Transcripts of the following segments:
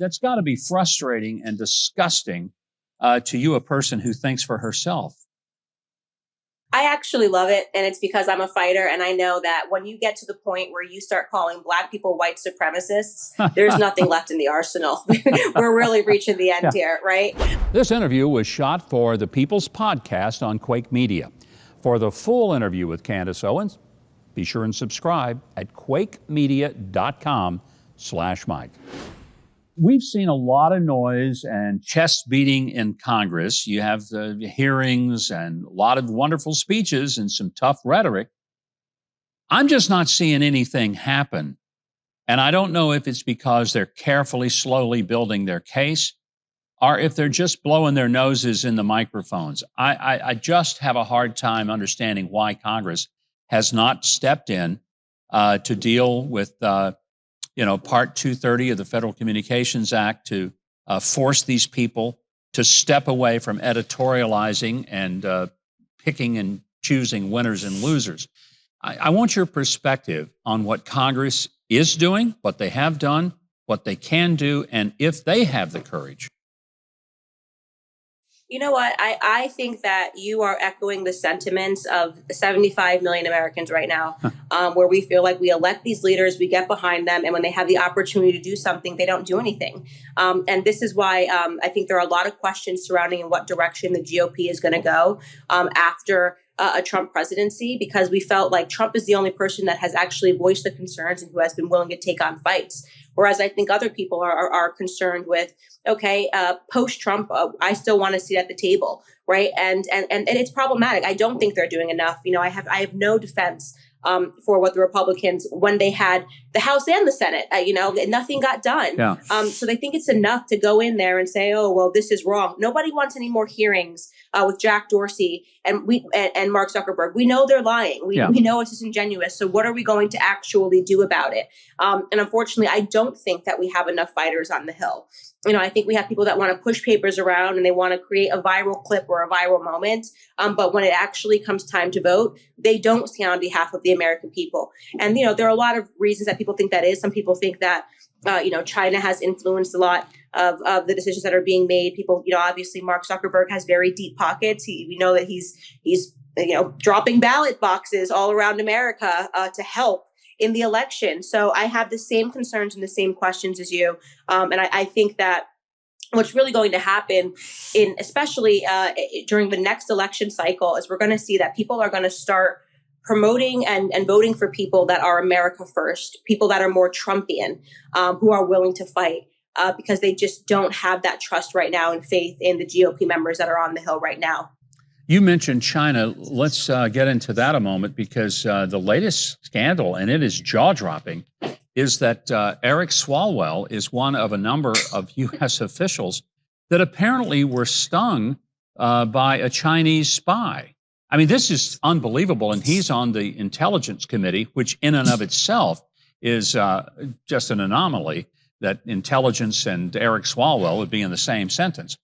That's got to be frustrating and disgusting to you, a person who thinks for herself. I actually love it. And it's because I'm a fighter. And I know that when you get to the point where you start calling Black people white supremacists, there's nothing left in the arsenal. We're really reaching the end here, right? This interview was shot for the People's Podcast on Quake Media. For the full interview with Candace Owens, be sure and subscribe at quakemedia.com/Mike. We've seen a lot of noise and chest beating in Congress. You have the hearings and a lot of wonderful speeches and some tough rhetoric. I'm just not seeing anything happen. And I don't know if it's because they're carefully, slowly building their case, or if they're just blowing their noses in the microphones. I just have a hard time understanding why Congress has not stepped in to deal with Part 230 of the Federal Communications Act to force these people to step away from editorializing and picking and choosing winners and losers. I want your perspective on what Congress is doing, what they have done, what they can do, and if they have the courage. You know what? I think that you are echoing the sentiments of 75 million Americans right now, where we feel like we elect these leaders, we get behind them, and when they have the opportunity to do something, they don't do anything. And this is why I think there are a lot of questions surrounding in what direction the GOP is going to go after a Trump presidency, because we felt like Trump is the only person that has actually voiced the concerns and who has been willing to take on fights. Whereas I think other people are concerned with, okay, post-Trump, I still want to sit at the table, right? And it's problematic. I don't think they're doing enough. I have no defense for what the Republicans, when they had the House and the Senate, nothing got done. Yeah. So they think it's enough to go in there and say, oh, well, this is wrong. Nobody wants any more hearings with Jack Dorsey and Mark Zuckerberg. We know they're lying. We know it's disingenuous. So what are we going to actually do about it? And unfortunately, I don't think that we have enough fighters on the Hill. I think we have people that want to push papers around and they want to create a viral clip or a viral moment. But when it actually comes time to vote, they don't stand on behalf of the American people. And, there are a lot of reasons that people think that is. Some people think that, China has influenced a lot of the decisions that are being made. People, obviously Mark Zuckerberg has very deep pockets. We know that he's dropping ballot boxes all around America to help in the election. So I have the same concerns and the same questions as you. And I think that what's really going to happen especially during the next election cycle is we're going to see that people are going to start promoting and voting for people that are America first, people that are more Trumpian, who are willing to fight because they just don't have that trust right now and faith in the GOP members that are on the Hill right now. You mentioned China. Let's get into that a moment, because the latest scandal, and it is jaw-dropping, is that Eric Swalwell is one of a number of U.S. officials that apparently were stung by a Chinese spy. I mean, this is unbelievable, and he's on the Intelligence Committee, which in and of itself is just an anomaly that intelligence and Eric Swalwell would be in the same sentence.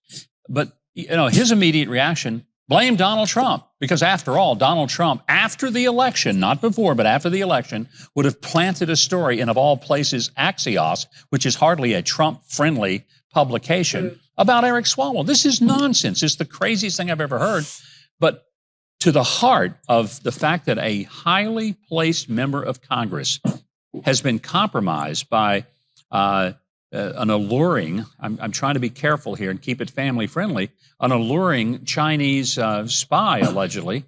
But, his immediate reaction, blame Donald Trump, because after all, Donald Trump, after the election, not before, but after the election, would have planted a story in, of all places, Axios, which is hardly a Trump-friendly publication, about Eric Swalwell. This is nonsense. It's the craziest thing I've ever heard. But to the heart of the fact that a highly placed member of Congress has been compromised by an alluring, I'm trying to be careful here and keep it family friendly, an alluring Chinese spy, allegedly.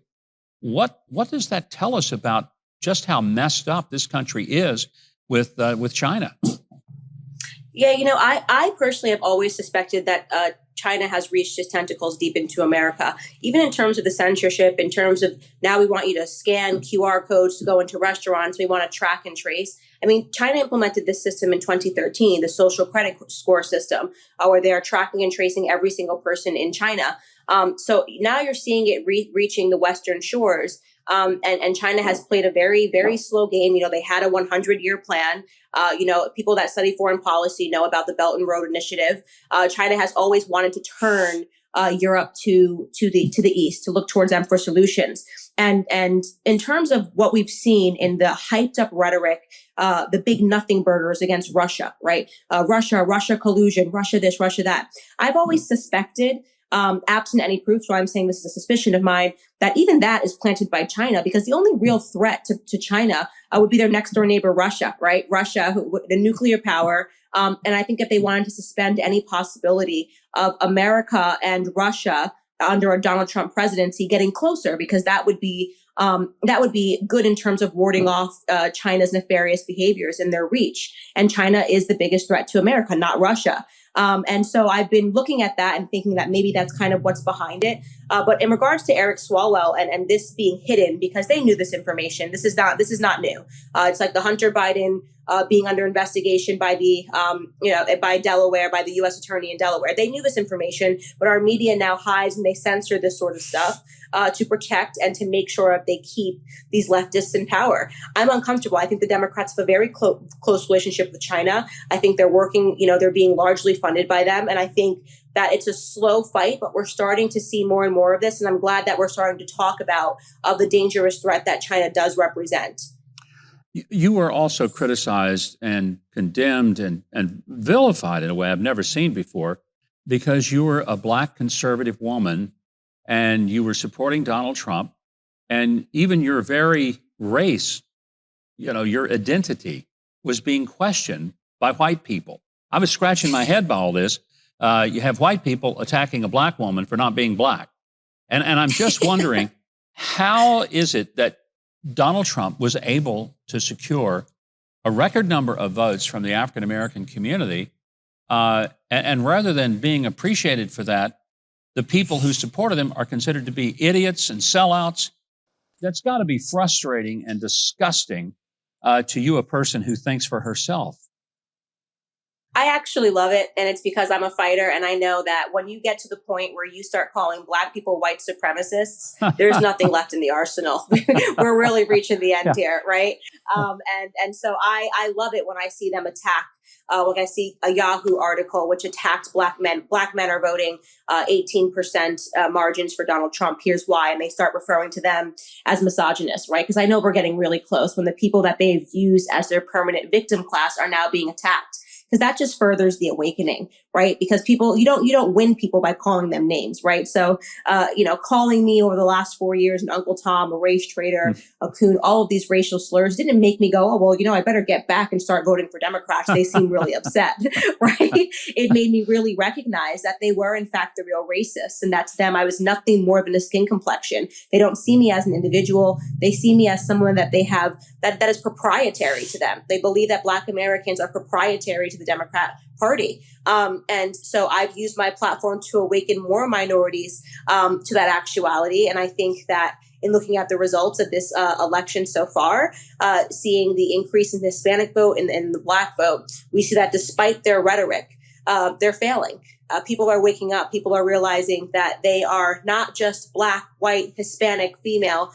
What does that tell us about just how messed up this country is with China? Yeah, I personally have always suspected that China has reached its tentacles deep into America, even in terms of the censorship, in terms of now we want you to scan QR codes to go into restaurants. We want to track and trace. I mean, China implemented this system in 2013, the social credit score system, where they are tracking and tracing every single person in China. So now you're seeing it reaching the Western shores. And China has played a very, very slow game. They had a 100-year plan. People that study foreign policy know about the Belt and Road Initiative. China has always wanted to turn Europe to the east, to look towards them for solutions. And in terms of what we've seen in the hyped up rhetoric, the big nothing burgers against Russia, right? Russia collusion, Russia this, Russia that. I've always suspected, absent any proof, so I'm saying this is a suspicion of mine, that even that is planted by China, because the only real threat to China would be their next door neighbor, Russia, right? Russia, the nuclear power. And I think if they wanted to suspend any possibility of America and Russia under a Donald Trump presidency getting closer, because that would be good in terms of warding off China's nefarious behaviors and their reach. And China is the biggest threat to America, not Russia. And so I've been looking at that and thinking that maybe that's kind of what's behind it. But in regards to Eric Swalwell and this being hidden because they knew this information, this is not new. It's like the Hunter Biden being under investigation by by Delaware, by the U.S. attorney in Delaware. They knew this information, but our media now hides and they censor this sort of stuff to protect and to make sure that they keep these leftists in power. I'm uncomfortable. I think the Democrats have a very close relationship with China. I think they're working, they're being largely funded by them. And I think that it's a slow fight, but we're starting to see more and more of this. And I'm glad that we're starting to talk about the dangerous threat that China does represent. You were also criticized and condemned and vilified in a way I've never seen before because you were a Black conservative woman and you were supporting Donald Trump, and even your very race, your identity was being questioned by white people. I was scratching my head by all this. You have white people attacking a Black woman for not being Black. And I'm just wondering, how is it that Donald Trump was able to secure a record number of votes from the African-American community, and rather than being appreciated for that, the people who supported him are considered to be idiots and sellouts? That's got to be frustrating and disgusting to you, a person who thinks for herself. I actually love it. And it's because I'm a fighter. And I know that when you get to the point where you start calling Black people white supremacists, there's nothing left in the arsenal. We're really reaching the end here, right? And so I love it when I see them attack. Like I see a Yahoo article which attacked Black men. Black men are voting 18% margins for Donald Trump. Here's why. And they start referring to them as misogynists, right? Because I know we're getting really close when the people that they've used as their permanent victim class are now being attacked. Because that just furthers the awakening, right? Because people, you don't win people by calling them names, right? So, calling me over the last 4 years an Uncle Tom, a race traitor, a coon, all of these racial slurs didn't make me go, oh, well, I better get back and start voting for Democrats. They seem really upset, right? It made me really recognize that they were, in fact, the real racists. And that to them, I was nothing more than a skin complexion. They don't see me as an individual. They see me as someone that they have, that is proprietary to them. They believe that Black Americans are proprietary to the Democrat Party. And so I've used my platform to awaken more minorities to that actuality. And I think that in looking at the results of this election so far, seeing the increase in the Hispanic vote and the Black vote, we see that despite their rhetoric, they're failing. People are waking up. People are realizing that they are not just Black, white, Hispanic, female.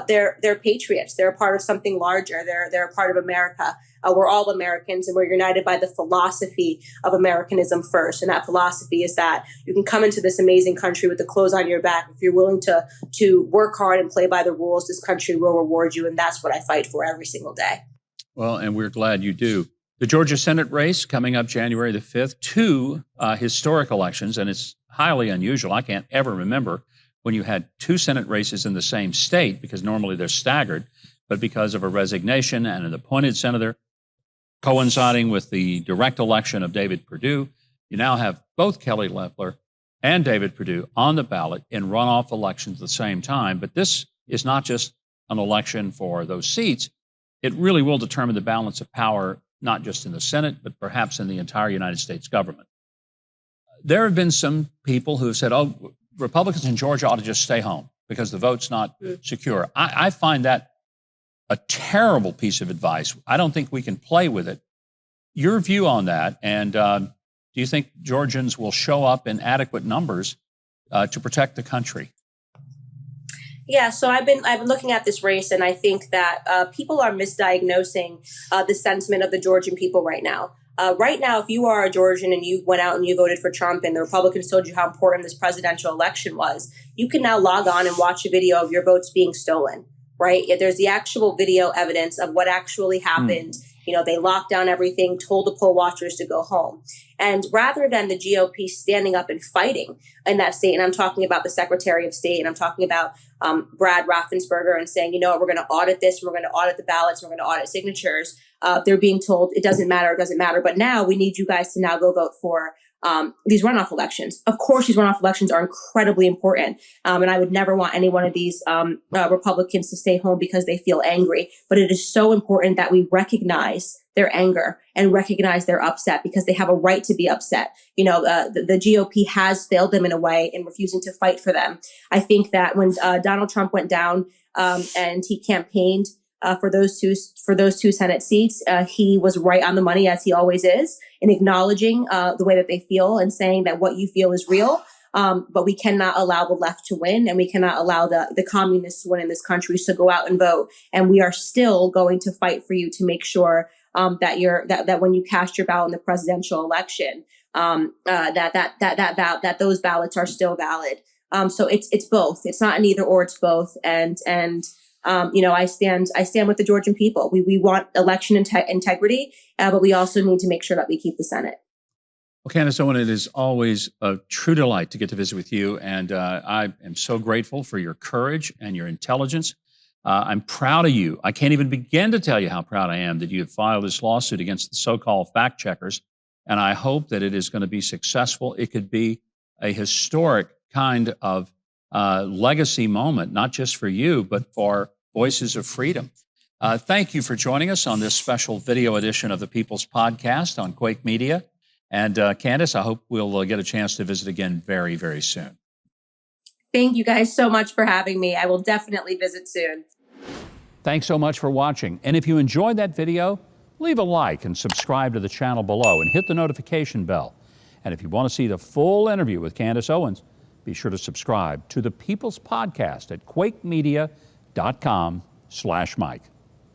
They're patriots. They're a part of something larger. They're a part of America. We're all Americans, and we're united by the philosophy of Americanism first. And that philosophy is that you can come into this amazing country with the clothes on your back. If you're willing to work hard and play by the rules, this country will reward you. And that's what I fight for every single day. Well, and we're glad you do. The Georgia Senate race coming up January the 5th, two historic elections, and it's highly unusual. I can't ever remember when you had two Senate races in the same state, because normally they're staggered, but because of a resignation and an appointed senator coinciding with the direct election of David Perdue, you now have both Kelly Loeffler and David Perdue on the ballot in runoff elections at the same time. But this is not just an election for those seats. It really will determine the balance of power, not just in the Senate, but perhaps in the entire United States government. There have been some people who have said, oh, Republicans in Georgia ought to just stay home because the vote's not secure. I find that a terrible piece of advice. I don't think we can play with it. Your view on that, and do you think Georgians will show up in adequate numbers to protect the country? Yeah, so I've been looking at this race, and I think that people are misdiagnosing the sentiment of the Georgian people right now. Right now, if you are a Georgian and you went out and you voted for Trump and the Republicans told you how important this presidential election was, you can now log on and watch a video of your votes being stolen, right? There's the actual video evidence of what actually happened. They locked down everything, told the poll watchers to go home. And rather than the GOP standing up and fighting in that state, and I'm talking about the Secretary of State, and I'm talking about Brad Raffensperger, and saying, we're going to audit this, we're going to audit the ballots, we're going to audit signatures. They're being told it doesn't matter, but now we need you guys to now go vote for these runoff elections. Of course, these runoff elections are incredibly important. And I would never want any one of these Republicans to stay home because they feel angry. But it is so important that we recognize their anger and recognize their upset, because they have a right to be upset. The GOP has failed them in a way in refusing to fight for them. I think that when Donald Trump went down and he campaigned for those two Senate seats, he was right on the money, as he always is, in acknowledging the way that they feel and saying that what you feel is real. But we cannot allow the left to win, and we cannot allow the communists to win in this country. So go out and vote, and we are still going to fight for you to make sure that when you cast your ballot in the presidential election, that those ballots are still valid. So it's both. It's not an either or. It's both. And I stand with the Georgian people. We want election integrity, but we also need to make sure that we keep the Senate. Well, Candace Owen, it is always a true delight to get to visit with you, and I am so grateful for your courage and your intelligence. I'm proud of you. I can't even begin to tell you how proud I am that you have filed this lawsuit against the so-called fact checkers, and I hope that it is going to be successful. It could be a historic kind of legacy moment, not just for you, but for Voices of Freedom. Thank you for joining us on this special video edition of the People's Podcast on Quake Media. And Candace, I hope we'll get a chance to visit again very, very soon. Thank you guys so much for having me. I will definitely visit soon. Thanks so much for watching. And if you enjoyed that video, leave a like and subscribe to the channel below and hit the notification bell. And if you want to see the full interview with Candace Owens, be sure to subscribe to the People's Podcast at quakemedia.com/Mike.